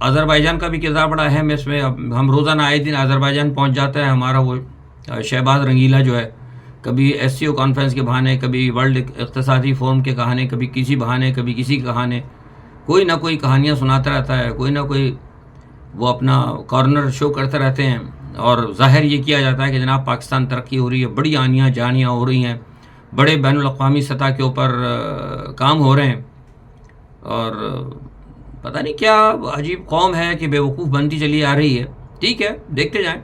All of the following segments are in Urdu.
آذربائیجان کا بھی کردار بڑا اہم ہے اس میں. اب ہم روزانہ آئے دن آذربائیجان پہنچ جاتا ہے ہمارا وہ شہباز رنگیلا جو ہے, کبھی ایس سی او کانفرنس کے بہانے, کبھی ورلڈ اقتصادی فورم کے کہانے, کبھی کسی بہانے, کبھی کسی کے کہانے, کوئی نہ کوئی کہانیاں سناتا رہتا ہے, کوئی نہ کوئی وہ اپنا کارنر شو کرتے رہتے ہیں. اور ظاہر یہ کیا جاتا ہے کہ جناب پاکستان ترقی ہو رہی ہے, بڑی آنیاں جانیاں ہو رہی ہیں, بڑے بین الاقوامی سطح کے اوپر کام ہو رہے ہیں. اور پتہ نہیں کیا عجیب قوم ہے کہ بیوقوف بنتی چلی آ رہی ہے. ٹھیک ہے, دیکھتے جائیں.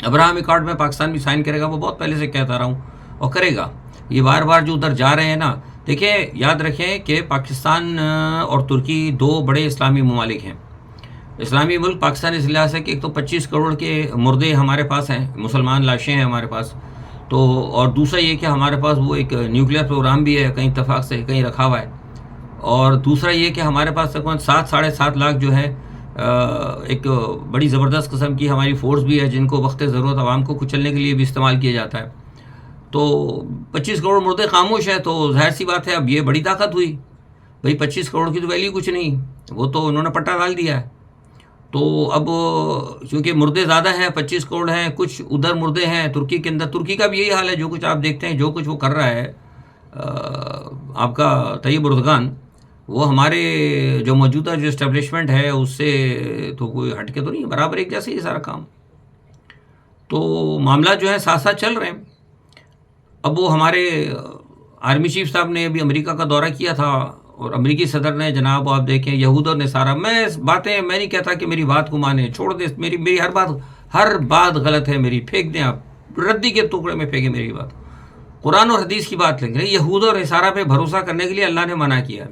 ابراہم ایکارڈ میں پاکستان بھی سائن کرے گا, وہ بہت پہلے سے کہتا رہا ہوں, اور کرے گا. یہ بار بار جو ادھر جا رہے ہیں نا, دیکھیں یاد رکھیں کہ پاکستان اور ترکی دو بڑے اسلامی ممالک ہیں. اسلامی ملک پاکستان اس لحاظ سے کہ ایک تو 25 کروڑ کے مردے ہمارے پاس ہیں, مسلمان لاشیں ہیں ہمارے پاس, تو اور دوسرا یہ کہ ہمارے پاس وہ ایک نیوکلیئر پروگرام بھی ہے, کہیں اتفاق سے کہیں رکھا ہوا ہے. اور دوسرا یہ کہ ہمارے پاس تقریباً 7-7.5 لاکھ جو ہے ایک بڑی زبردست قسم کی ہماری فورس بھی ہے, جن کو وقت ضرورت عوام کو کچلنے کے لیے بھی استعمال کیا جاتا ہے. تو 25 کروڑ مردے خاموش ہیں, تو ظاہر سی بات ہے اب یہ بڑی طاقت ہوئی. بھئی 25 کروڑ کی تو ویلیو کچھ نہیں, وہ تو انہوں نے پٹا ڈال دیا ہے. تو اب چونکہ مردے زیادہ ہیں, 25 کروڑ ہیں, کچھ ادھر مردے ہیں ترکی کے اندر. ترکی کا بھی یہی حال ہے, جو کچھ آپ دیکھتے ہیں, جو کچھ وہ کر رہا ہے آپ کا طیب اردگان, وہ ہمارے جو موجودہ جو اسٹیبلشمنٹ ہے اس سے تو کوئی ہٹ کے تو نہیں, برابر ایک جیسے ہی سارا کام. تو معاملات جو ہے ساتھ ساتھ چل رہے ہیں. اب وہ ہمارے آرمی چیف صاحب نے ابھی امریکہ کا دورہ کیا تھا, اور امریکی صدر نے جناب آپ دیکھیں یہود اور نصارہ, میں نہیں کہتا کہ میری بات کو مانیں, چھوڑ دیں, میری ہر بات غلط ہے میری, پھینک دیں آپ, ردی کے ٹکڑے میں پھینکیں میری بات. قرآن اور حدیث کی بات لیں گے. یہود اور نصارہ پہ بھروسہ کرنے کے لیے اللہ نے منع کیا ہے.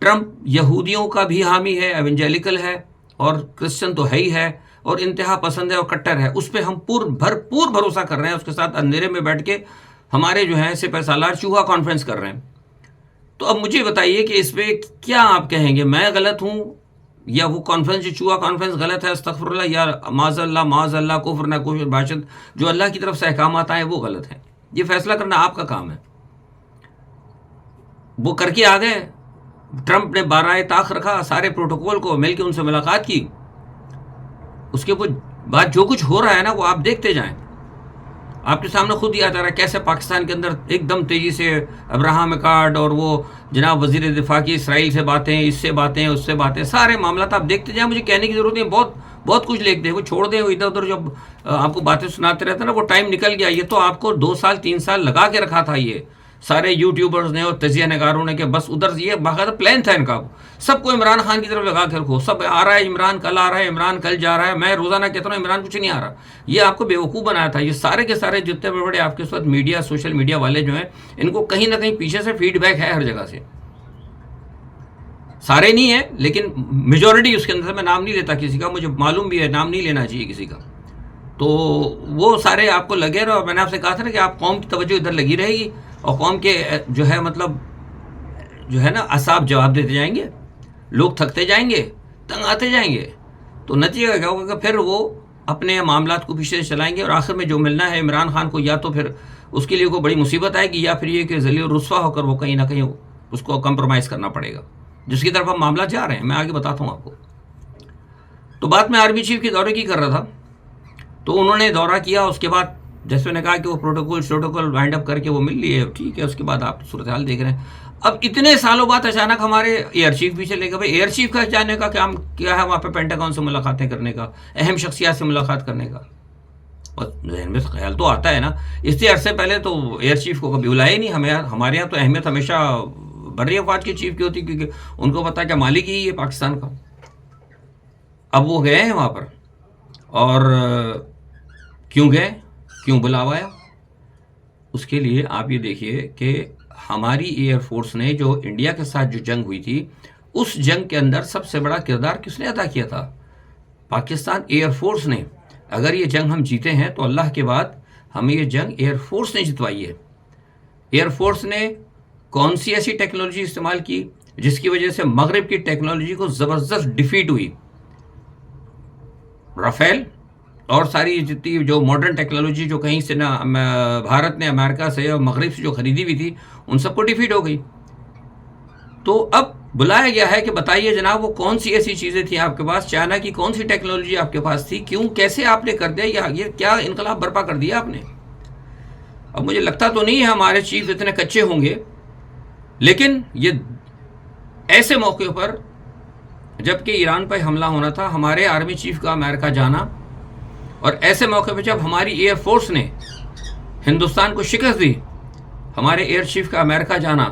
ٹرمپ یہودیوں کا بھی حامی ہے, ایونجیلیکل ہے, اور کرسچن تو ہے ہی ہے, اور انتہا پسند ہے اور کٹر ہے. اس پہ ہم بھرپور بھروسہ کر رہے ہیں. اس کے ساتھ اندھیرے میں بیٹھ کے ہمارے جو ہیں سپہ سالار چوہا کانفرنس کر رہے ہیں. تو اب مجھے بتائیے کہ اس پہ کیا آپ کہیں گے, میں غلط ہوں یا وہ کانفرنس جو چوہا کانفرنس غلط ہے, استغفر اللہ, یا معاذ اللہ کفر نہ کفر باشد, جو اللہ کی طرف سے احکامات آئے وہ غلط ہیں. یہ فیصلہ کرنا آپ کا کام ہے. وہ کر کے آ گئے, ٹرمپ نے بارائے طاق رکھا, سارے پروٹوکول کو مل کے ان سے ملاقات کی. اس کے بعد جو کچھ ہو رہا ہے نا وہ آپ دیکھتے جائیں. آپ کے سامنے خود ہی آتا رہا کیسے پاکستان کے اندر ایک دم تیزی سے ابراہم ایکارڈ, اور وہ جناب وزیر دفاع کی اسرائیل سے باتیں, اس سے باتیں, اس سے باتیں, سارے معاملات آپ دیکھتے جائیں. مجھے کہنے کی ضرورت نہیں, بہت کچھ لکھ دیں, وہ چھوڑ دیں. وہ ادھر ادھر جب آپ کو باتیں سناتے رہتے ہیں نا, وہ ٹائم نکل گیا. یہ تو آپ کو 2 سال 3 سال لگا کے رکھا تھا یہ سارے یوٹیوبرز نے اور تجزیہ نگاروں نے, کہ بس ادھر یہ باقاعدہ پلان تھا ان کا, سب کو عمران خان کی طرف لگا کے رکھو. سب آ رہا ہے عمران, کل آ رہا ہے عمران, کل جا رہا ہے. میں روزانہ کہتا ہوں عمران کچھ نہیں آ رہا. یہ آپ کو بیوقوف بنایا تھا. یہ سارے کے سارے جتنے بڑے بڑے آپ کے ساتھ میڈیا, سوشل میڈیا والے جو ہیں, ان کو کہیں نہ کہیں پیچھے سے فیڈ بیک ہے ہر جگہ سے. سارے نہیں ہیں لیکن میجورٹی اس کے اندر. میں نام نہیں لیتا کسی کا, مجھے معلوم بھی ہے نام نہیں لینا چاہیے کسی کا. تو وہ سارے آپ کو لگے رہے. اور میں نے آپ سے کہا تھا نا کہ آپ قوم کی توجہ ادھر لگی رہے گی, اور قوم کے جو ہے مطلب جو ہے نا اعصاب جواب دیتے جائیں گے, لوگ تھکتے جائیں گے, تنگ آتے جائیں گے. تو نتیجہ کیا ہوگا کہ پھر وہ اپنے معاملات کو پیچھے سے چلائیں گے, اور آخر میں جو ملنا ہے عمران خان کو, یا تو پھر اس کے لیے کوئی بڑی مصیبت آئے گی, یا پھر یہ کہ ذلیل و رسوا ہو کر وہ کہیں نہ کہیں اس کو کمپرومائز کرنا پڑے گا, جس کی طرف ہم معاملات جا رہے ہیں. میں آگے بتاتا ہوں آپ کو. تو بات میں آرمی چیف کے دورے کی کر رہا تھا. تو انہوں نے دورہ کیا, اس کے بعد جیسے میں نے کہا کہ وہ پروٹوکول وائنڈ اپ کر کے وہ مل لیے, ٹھیک ہے. اس کے بعد آپ صورتحال دیکھ رہے ہیں. اب اتنے سالوں بعد اچانک ہمارے ایئر چیف بھی چلے گئے. بھائی ایئر چیف کا جانے کا کام کیا ہے وہاں پہ, پینٹاگون سے ملاقاتیں کرنے کا, اہم شخصیات سے ملاقات کرنے کا. اور ذہن میں خیال تو آتا ہے نا, اس سے عرصے پہلے تو ایئر چیف کو کبھی بلایا ہی نہیں. ہمارے یہاں تو اہمیت ہمیشہ بری افواج کے چیف کی ہوتی, کیونکہ ان کو پتا کہ مالک ہی ہے پاکستان کا. اب وہ گئے ہیں وہاں پر, اور کیوں گئے, کیوں بلاوا آیا, اس کے لیے آپ یہ دیکھیے کہ ہماری ایئر فورس نے جو انڈیا کے ساتھ جو جنگ ہوئی تھی, اس جنگ کے اندر سب سے بڑا کردار کس نے ادا کیا تھا؟ پاکستان ایئر فورس نے. اگر یہ جنگ ہم جیتے ہیں تو اللہ کے بعد ہمیں یہ جنگ ایئر فورس نے جتوائی ہے. ایئر فورس نے کون سی ایسی ٹیکنالوجی استعمال کی جس کی وجہ سے مغرب کی ٹیکنالوجی کو زبردست ڈیفیٹ ہوئی؟ رافیل اور ساری جتنی جو ماڈرن ٹیکنالوجی جو کہیں سے نہ بھارت نے امریکہ سے اور مغرب سے جو خریدی ہوئی تھی, ان سب کو ڈیفیٹ ہو گئی. تو اب بلایا گیا ہے کہ بتائیے جناب وہ کون سی ایسی چیزیں تھیں آپ کے پاس، چائنا کی کون سی ٹیکنالوجی آپ کے پاس تھی، کیوں کیسے آپ نے کر دیا، یہ کیا انقلاب برپا کر دیا آپ نے. اب مجھے لگتا تو نہیں ہے ہمارے چیف اتنے کچے ہوں گے، لیکن یہ ایسے موقع پر جب کہ ایران پہ حملہ ہونا تھا، ہمارے آرمی چیف کا امریکہ جانا، اور ایسے موقع پہ جب ہماری ایئر فورس نے ہندوستان کو شکست دی، ہمارے ایئر چیف کا امریکہ جانا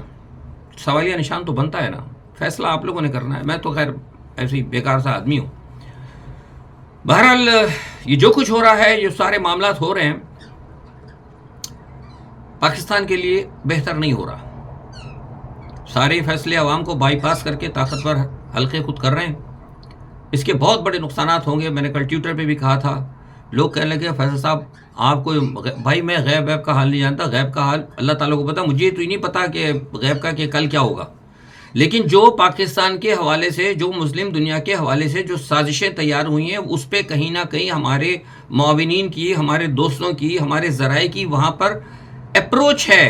سوالیہ نشان تو بنتا ہے نا. فیصلہ آپ لوگوں نے کرنا ہے، میں تو خیر ایسے ہی بیکار سا آدمی ہوں. بہرحال یہ جو کچھ ہو رہا ہے، یہ سارے معاملات ہو رہے ہیں، پاکستان کے لیے بہتر نہیں ہو رہا. سارے فیصلے عوام کو بائی پاس کر کے طاقتور حلقے خود کر رہے ہیں. اس کے بہت بڑے نقصانات ہوں گے. میں نے کل ٹویٹر پہ بھی کہا تھا، لوگ کہنے لگے فیصل صاحب آپ کو، بھائی میں غیب کا حال نہیں جانتا، غیب کا حال اللہ تعالیٰ کو پتا، مجھے تو ہی نہیں پتا کہ غیب کا کہ کل کیا ہوگا. لیکن جو پاکستان کے حوالے سے، جو مسلم دنیا کے حوالے سے جو سازشیں تیار ہوئی ہیں، اس پہ کہیں نہ کہیں ہمارے معاونین کی، ہمارے دوستوں کی، ہمارے ذرائع کی وہاں پر اپروچ ہے،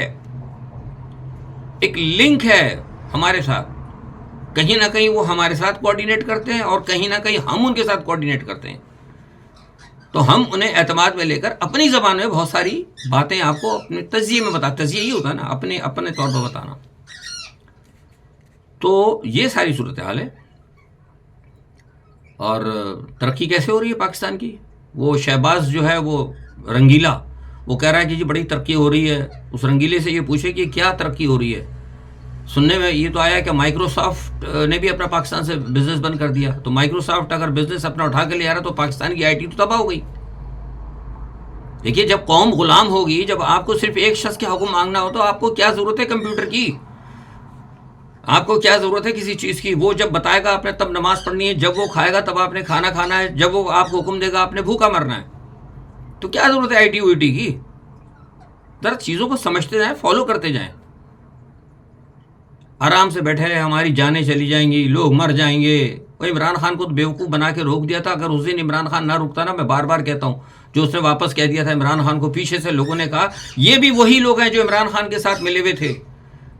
ایک لنک ہے ہمارے ساتھ. کہیں نہ کہیں وہ ہمارے ساتھ کوآرڈینیٹ کرتے ہیں اور کہیں نہ کہیں ہم ان کے ساتھ کوآرڈینیٹ کرتے ہیں. تو ہم انہیں اعتماد میں لے کر اپنی زبان میں بہت ساری باتیں آپ کو اپنے تجزیے میں تجزیے ہی ہوتا ہے نا، اپنے طور پر بتانا. تو یہ ساری صورتحال ہے. اور ترقی کیسے ہو رہی ہے پاکستان کی؟ وہ شہباز جو ہے وہ رنگیلا، وہ کہہ رہا ہے کہ جی بڑی ترقی ہو رہی ہے. اس رنگیلے سے یہ پوچھے کہ کیا ترقی ہو رہی ہے. سننے میں یہ تو آیا کہ مائکروسافٹ نے بھی اپنا پاکستان سے بزنس بند کر دیا. تو مائکروسافٹ اگر بزنس اپنا اٹھا کے لے آ رہا تو پاکستان کی آئی ٹی تو تباہ ہو گئی. دیکھیے جب قوم غلام ہوگی، جب آپ کو صرف ایک شخص کے حکم مانگنا ہو تو آپ کو کیا ضرورت ہے کمپیوٹر کی، آپ کو کیا ضرورت ہے کسی چیز کی. وہ جب بتائے گا آپ نے تب نماز پڑھنی ہے، جب وہ کھائے گا تب آپ نے کھانا کھانا ہے، جب وہ آپ کو حکم دے گا آپ نے بھوکا مرنا ہے. تو کیا ضرورت ہے آئی ٹی وی ٹی کی؟ ذرا چیزوں کو سمجھتے جائیں، فالو کرتے جائیں. آرام سے بیٹھے رہے، ہماری جانیں چلی جائیں گی، لوگ مر جائیں گے. وہ عمران خان کو بیوقوف بنا کے روک دیا تھا. اگر اس دن عمران خان نہ رکتا نا، میں بار بار کہتا ہوں، جو اس نے واپس کہہ دیا تھا عمران خان کو، پیچھے سے لوگوں نے کہا یہ بھی وہی لوگ ہیں جو عمران خان کے ساتھ ملے ہوئے تھے،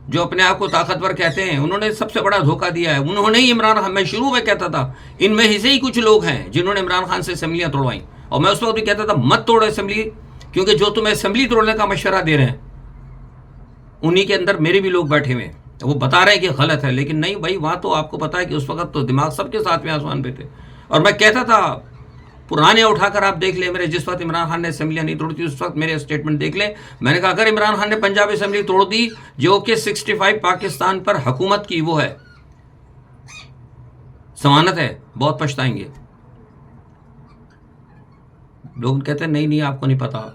جو اپنے آپ کو طاقتور کہتے ہیں. انہوں نے سب سے بڑا دھوکہ دیا ہے. انہوں نے ہی عمران خان، میں شروع میں کہتا تھا ان میں سے ہی کچھ لوگ ہیں جنہوں نے عمران خان سے اسمبلیاں توڑوائیں. اور میں اس وقت بھی کہتا تھا مت توڑو اسمبلی، کیونکہ جو تمہیں اسمبلی توڑنے کا مشورہ دے رہے ہیں انہی کے اندر میرے بھی لوگ بیٹھے ہوئے ہیں. وہ بتا رہے ہیں کہ غلط ہے، لیکن نہیں بھائی، وہاں تو آپ کو پتا ہے کہ اس وقت تو دماغ سب کے ساتھ میں آسمان پہ تھے. اور میں کہتا تھا پرانے اٹھا کر آپ دیکھ لیں، میرے جس وقت عمران خان نے اسمبلیاں نہیں توڑی تھی اس وقت میرے اسٹیٹمنٹ دیکھ لیں. میں نے کہا اگر عمران خان نے پنجاب اسمبلی توڑ دی جو کہ 65 پاکستان پر حکومت کی وہ ہے، ضمانت ہے، بہت پچھتائیں گے. لوگ کہتے ہیں نہیں آپ کو نہیں پتا.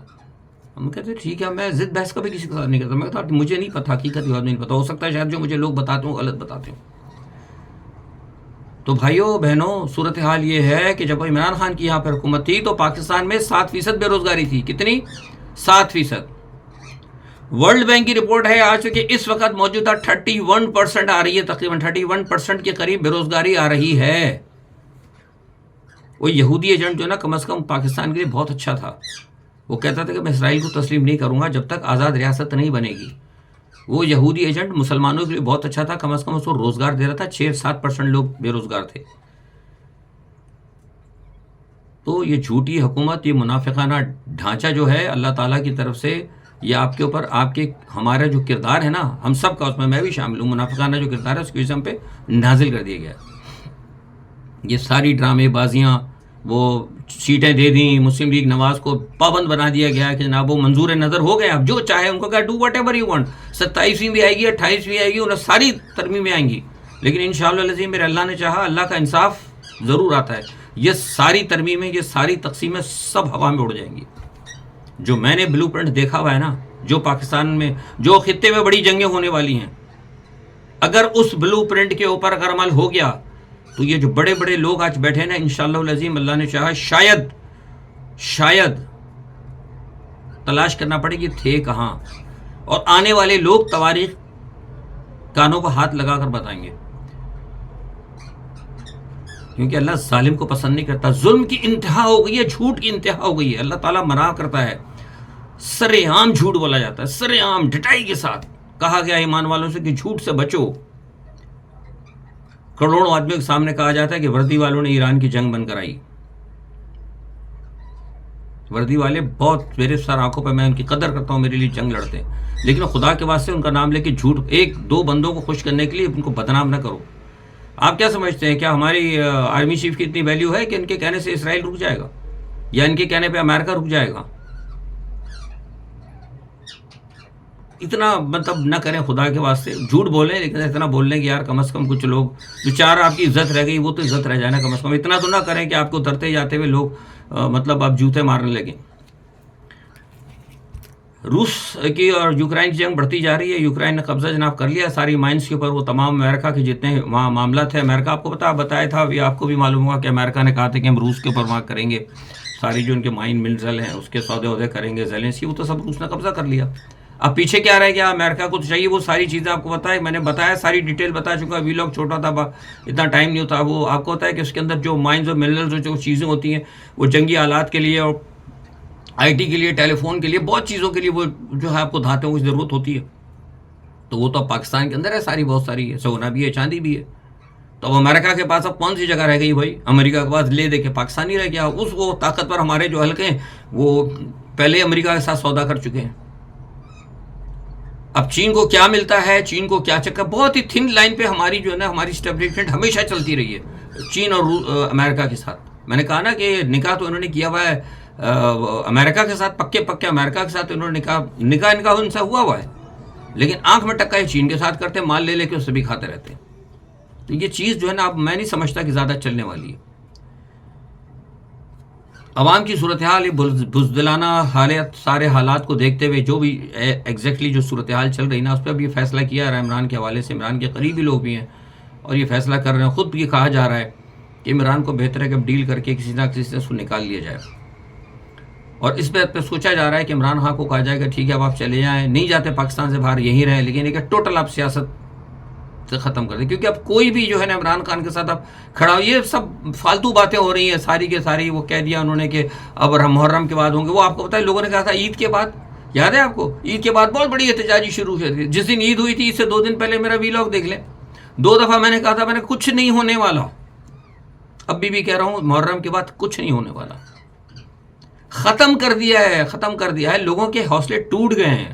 ہم کہتے ہیں ٹھیک ہے، میں ضد بحث کا بھی کسی کے ساتھ نہیں کرتا. میں کہتا مجھے نہیں پتا، حقیقت بات نہیں پتا، ہو سکتا ہے شاید جو مجھے لوگ بتاتے ہوں غلط بتاتے ہوں. تو بھائیوں بہنوں، صورتحال یہ ہے کہ جب عمران خان کی یہاں پر حکومت تھی تو پاکستان میں 7% بے روزگاری تھی. کتنی؟ 7%. ورلڈ بینک کی رپورٹ ہے آج کہ اس وقت موجودہ 31% آ رہی ہے، تقریباً 31% کے قریب بے روزگاری آ رہی ہے. وہ یہودی ایجنٹ جو نا کم از کم پاکستان کے لیے بہت اچھا تھا. وہ کہتا تھا کہ میں اسرائیل کو تسلیم نہیں کروں گا جب تک آزاد ریاست نہیں بنے گی. وہ یہودی ایجنٹ مسلمانوں کے لیے بہت اچھا تھا، کم از کم اس کو روزگار دے رہا تھا. 6-7% لوگ بے روزگار تھے. تو یہ جھوٹی حکومت، یہ منافقانہ ڈھانچہ جو ہے اللہ تعالیٰ کی طرف سے، یہ آپ کے اوپر، آپ کے، ہمارا جو کردار ہے نا، ہم سب کا، اس میں بھی شامل ہوں، منافقانہ جو کردار ہے اس کی وجہ سے ہم پہ نازل کر دیا گیا. یہ ساری ڈرامے بازیاں، وہ سیٹیں دے دیں، مسلم لیگ نواز کو پابند بنا دیا گیا کہ جناب وہ منظور نظر ہو گئے، اب جو چاہے ان کو کہا do whatever you want. 27ویں بھی آئے گی، 28ویں آئے گی، انہیں ساری ترمیمیں آئیں گی. لیکن انشاءاللہ العزیز میرے اللہ نے چاہا، اللہ کا انصاف ضرور آتا ہے. یہ ساری ترمیمیں، یہ ساری تقسیمیں سب ہوا میں اڑ جائیں گی. جو میں نے بلو پرنٹ دیکھا ہوا ہے نا، جو پاکستان میں، جو خطے میں بڑی جنگیں ہونے والی ہیں، اگر اس بلو پرنٹ کے اوپر اگر عمل ہو گیا تو یہ جو بڑے بڑے لوگ آج بیٹھے نا، انشاءاللہ العظیم اللہ نے چاہا شاید تلاش کرنا پڑے کہ تھے کہاں. اور آنے والے لوگ تواریخ کانوں کو ہاتھ لگا کر بتائیں گے، کیونکہ اللہ ظالم کو پسند نہیں کرتا. ظلم کی انتہا ہو گئی ہے، جھوٹ کی انتہا ہو گئی ہے. اللہ تعالیٰ منع کرتا ہے، سر عام جھوٹ بولا جاتا ہے، سر عام ڈٹائی کے ساتھ کہا گیا ایمان والوں سے کہ جھوٹ سے بچو. کروڑوں آدمیوں کے سامنے کہا جاتا ہے کہ وردی والوں نے ایران کی جنگ بند کرائی. وردی والے بہت میرے سر آنکھوں پہ، میں ان کی قدر کرتا ہوں، میرے لیے جنگ لڑتے ہیں، لیکن خدا کے واسطے ان کا نام لے کے جھوٹ ایک دو بندوں کو خوش کرنے کے لیے ان کو بدنام نہ کرو. آپ کیا سمجھتے ہیں، کیا ہماری آرمی چیف کی اتنی ویلیو ہے کہ ان کے کہنے سے اسرائیل رک جائے گا، یا ان کے کہنے پہ امریکہ رک جائے گا؟ اتنا مطلب نہ کریں خدا کے واسطے. جھوٹ بولیں لیکن اتنا بول لیں کہ یار کم از کم کچھ لوگ جو چار آپ کی عزت رہ گئی وہ تو عزت رہ جانا کم از کم. اتنا تو نہ کریں کہ آپ کو اترتے جاتے ہوئے لوگ مطلب آپ جوتے مارنے لگیں. روس کی اور یوکرائن کی جنگ بڑھتی جا رہی ہے. یوکرائن نے قبضہ جناب کر لیا ساری مائنس کے اوپر. وہ تمام امریکہ کے جتنے وہاں معاملات تھے، امریکہ آپ کو بتایا تھا، ابھی آپ کو بھی معلوم ہوا کہ امریکہ نے کہا تھا کہ ہم روس کے اوپر وہاں کریں گے ساری جو ان کے مائن منرل ہیں اس کے سودے وودے کریں گے. زیلنسکی وہ تو سب روس نے قبضہ کر لیا. اب پیچھے کیا رہ گیا؟ امریکہ کو تو چاہیے وہ ساری چیزیں آپ کو بتائے. میں نے بتایا، ساری ڈیٹیل بتا چکا. وی لاگ چھوٹا تھا، اتنا ٹائم نہیں ہوتا. وہ آپ کو ہوتا ہے کہ اس کے اندر جو مائنز اور منرلز جو چیزیں ہوتی ہیں وہ جنگی آلات کے لیے اور آئی ٹی کے لیے، ٹیلی فون کے لیے، بہت چیزوں کے لیے وہ جو ہے آپ کو دھاتوں کی ضرورت ہوتی ہے. تو وہ تو اب پاکستان کے اندر ہے ساری، بہت ساری ہے، سونا بھی ہے، چاندی بھی ہے. تو اب امریکہ کے پاس اب کون سی جگہ رہ گئی بھائی؟ امریکہ کے پاس لے دے کے پاکستان ہی رہ گیا. اس وہ طاقتور ہمارے جو حلقے ہیں وہ پہلے امریکہ کے ساتھ سودا کر چکے ہیں. اب چین کو کیا ملتا ہے، چین کو کیا چکر، بہت ہی تھن لائن پہ ہماری جو ہے نا ہماری اسٹیبلشمنٹ ہمیشہ چلتی رہی ہے چین اور امریکہ کے ساتھ. میں نے کہا نا کہ نکاح تو انہوں نے کیا ہوا ہے امریکہ کے ساتھ، پکے امریکہ کے ساتھ انہوں نے نکاح ان سے ہوا ہے، لیکن آنکھ میں ٹکا ہے چین کے ساتھ کرتے، مال لے لے کے اس سے بھی کھاتے رہتے ہیں. تو یہ چیز جو ہے نا اب میں نہیں سمجھتا کہ زیادہ چلنے والی ہے. عوام کی صورتحال بزدلانہ حالت، سارے حالات کو دیکھتے ہوئے جو بھی ایگزیکٹلی جو صورتحال چل رہی نا اس پہ اب یہ فیصلہ کیا رہا ہے عمران کے حوالے سے. عمران کے قریبی لوگ بھی ہیں اور یہ فیصلہ کر رہے ہیں. خود یہ کہا جا رہا ہے کہ عمران کو بہتر ہے کہ اب ڈیل کر کے کسی نہ کسی سے اس کو نکال لیا جائے. اور اس بات پہ سوچا جا رہا ہے کہ عمران خان کو کہا جائے گا ٹھیک ہے اب آپ چلے جائیں، نہیں جاتے پاکستان سے باہر، یہیں رہیں، لیکن ایک ٹوٹل آپ سیاست سے ختم کر دیں. کیونکہ اب کوئی بھی جو ہے نا عمران خان کے ساتھ اب کھڑا ہو، یہ سب فالتو باتیں ہو رہی ہیں ساری کے ساری. وہ کہہ دیا انہوں نے کہ اب محرم کے بعد ہوں گے. وہ آپ کو پتا ہے لوگوں نے کہا تھا عید کے بعد، یاد ہے آپ کو؟ عید کے بعد بہت بڑی احتجاجی شروع ہوئی تھی. جس دن عید ہوئی تھی اس سے 2 دن پہلے میرا وی لاگ دیکھ لیں، 2 دفعہ میں نے کہا تھا میں نے کچھ نہیں ہونے والا. اب بھی کہہ رہا ہوں محرم کے بعد کچھ نہیں ہونے والا. ختم کر دیا ہے. لوگوں کے حوصلے ٹوٹ گئے ہیں.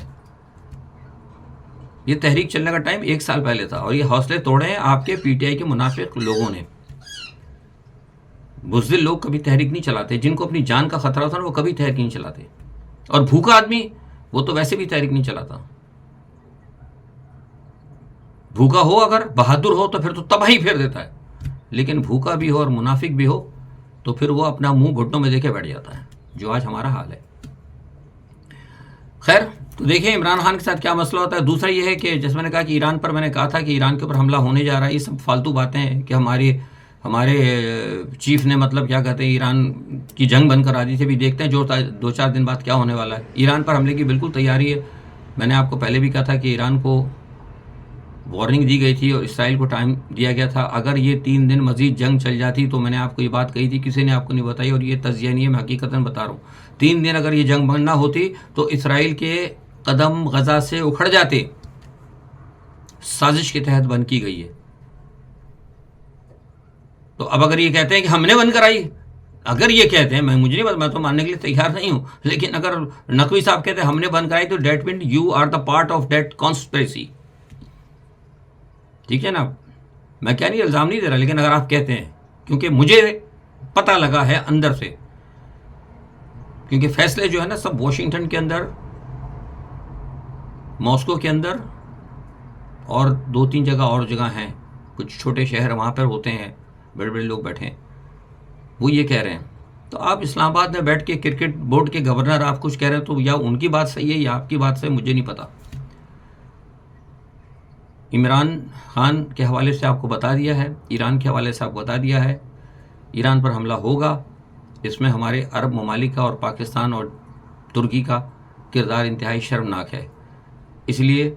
یہ تحریک چلنے کا ٹائم 1 سال پہلے تھا اور یہ حوصلے توڑے ہیں آپ کے پی ٹی آئی کے منافق لوگوں نے. بزدل لوگ کبھی تحریک نہیں چلاتے. جن کو اپنی جان کا خطرہ ہوتا ہے وہ کبھی تحریک نہیں چلاتے. اور بھوکا آدمی وہ تو ویسے بھی تحریک نہیں چلاتا. بھوکا ہو اگر بہادر ہو تو پھر تو تباہی پھیر دیتا ہے، لیکن بھوکا بھی ہو اور منافق بھی ہو تو پھر وہ اپنا منہ گھٹنوں میں دے کے بیٹھ جاتا ہے، جو آج ہمارا حال ہے. خیر تو دیکھیں عمران خان کے ساتھ کیا مسئلہ ہوتا ہے. دوسرا یہ ہے کہ جیسے میں نے کہا کہ ایران پر، میں نے کہا تھا کہ ایران کے اوپر حملہ ہونے جا رہا ہے. یہ سب فالتو باتیں ہیں کہ ہمارے چیف نے مطلب کیا کہتے ہیں ایران کی جنگ بند کرا دی تھی. ابھی دیکھتے ہیں جو 2-4 دن بعد کیا ہونے والا ہے. ایران پر حملے کی بالکل تیاری ہے. میں نے آپ کو پہلے بھی کہا تھا کہ ایران کو وارننگ دی گئی تھی اور اسرائیل کو ٹائم دیا گیا تھا. اگر یہ 3 دن مزید جنگ چل جاتی تو میں نے آپ کو یہ بات کہی تھی، کسی نے آپ کو نہیں بتائی اور یہ تجزیہ نہیں ہے، میں حقیقتاً بتا رہا ہوں. 3 دن اگر یہ جنگ بند نہ ہوتی تو اسرائیل کے قدم غزہ سے اکھڑ جاتے. سازش کے تحت بند کی گئی ہے. تو اب اگر یہ کہتے ہیں کہ ہم نے بند کرائی، اگر یہ کہتے ہیں، مجھے نہیں، میں تو ماننے کے لیے تیار نہیں ہوں، لیکن اگر نقوی صاحب کہتے ہیں ہم نے بند کرائی تو that man you are the part of that conspiracy. ٹھیک ہے نا؟ میں کیا نہیں الزام نہیں دے رہا، لیکن اگر آپ کہتے ہیں، کیونکہ مجھے پتہ لگا ہے اندر سے، کیونکہ فیصلے جو ہے نا سب واشنگٹن کے اندر، ماسکو کے اندر اور 2-3 جگہ اور جگہ ہیں، کچھ چھوٹے شہر وہاں پر ہوتے ہیں، بڑے بڑے لوگ بیٹھے ہیں، وہ یہ کہہ رہے ہیں. تو آپ اسلام آباد میں بیٹھ کے کرکٹ بورڈ کے گورنر آپ کچھ کہہ رہے ہیں تو یا ان کی بات صحیح ہے یا آپ کی بات صحیح ہے، مجھے نہیں پتا. عمران خان کے حوالے سے آپ کو بتا دیا ہے، ایران کے حوالے سے آپ کو بتا دیا ہے. ایران پر حملہ ہوگا، اس میں ہمارے عرب ممالک کا اور پاکستان اور ترکی کا کردار انتہائی شرمناک ہے. اس لیے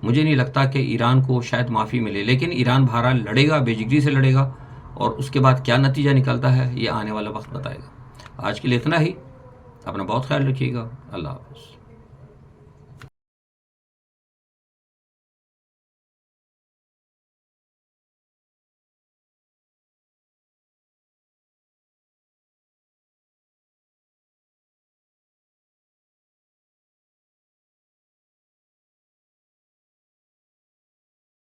مجھے نہیں لگتا کہ ایران کو شاید معافی ملے، لیکن ایران بہرحال لڑے گا، بے جگری سے لڑے گا، اور اس کے بعد کیا نتیجہ نکلتا ہے یہ آنے والا وقت بتائے گا. آج کے لیے اتنا ہی. اپنا بہت خیال رکھیے گا. اللہ حافظ.